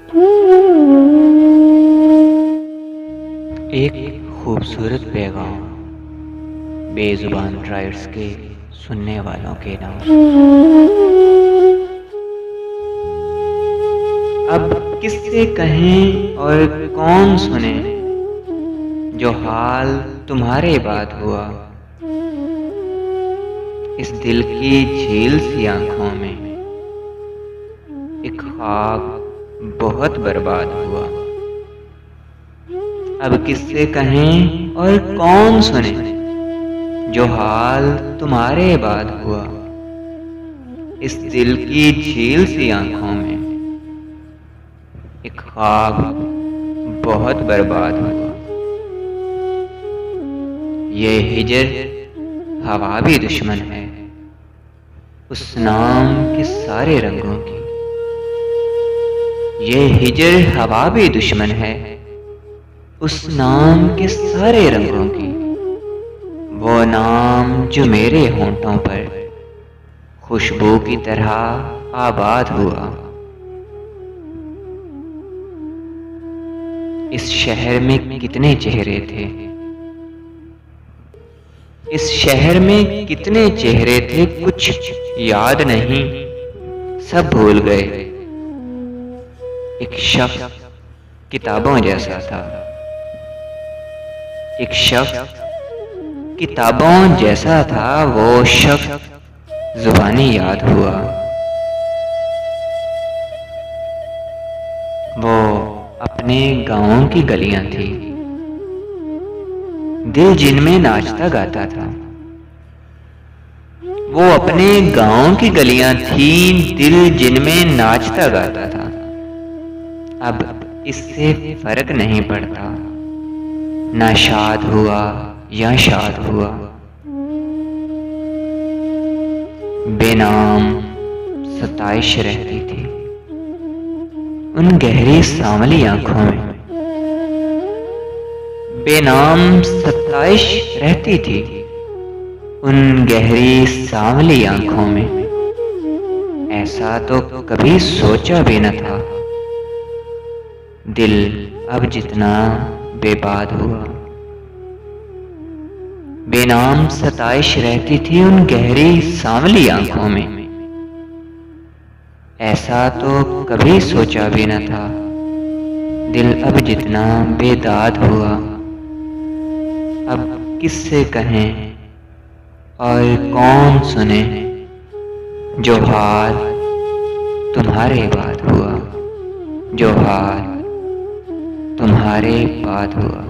एक खूबसूरत पैगाम बेजुबान राइड्स के सुनने वालों के नाम। अब किससे कहें और कौन सुने, जो हाल तुम्हारे बाद हुआ। इस दिल की झील सी आंखों में एक ख्वाब बहुत बर्बाद हुआ। अब किससे कहें और कौन सुने, जो हाल तुम्हारे बाद हुआ। इस दिल की झील सी आंखों में एक ख्वाब बहुत बर्बाद हुआ। ये हिजर हवा भी दुश्मन है उस नाम के सारे रंगों की। ये हिजर हवा भी दुश्मन है उस नाम के सारे रंगों की। वो नाम जो मेरे होंठों पर खुशबू की तरह आबाद हुआ। इस शहर में कितने चेहरे थे, इस शहर में कितने चेहरे थे, कुछ याद नहीं, सब भूल गए। एक शख्स किताबों जैसा था, एक शख्स किताबों जैसा था। वो शख्स जुबानी याद हुआ। वो अपने गांव की गलियां थी, दिल जिनमें नाचता गाता था। वो अपने गांव की गलियां थी, दिल जिनमें नाचता गाता था। अब इससे फर्क नहीं पड़ता, ना शाद हुआ या शाद हुआ। बेनाम सताइश रहती थी उन गहरी सांवली आंखों में। बेनाम सताइश रहती थी उन गहरी सांवली आंखों में। ऐसा तो कभी सोचा भी न था, दिल अब जितना बेबाद हुआ। बेनाम सताइश रहती थी उन गहरी सांवली आंखों में। ऐसा तो कभी सोचा भी न था, दिल अब जितना बेदाद हुआ। अब किससे कहें और कौन सुने, जो हाल तुम्हारे बाद हुआ, जो हाल तुम्हारे बाद हुआ।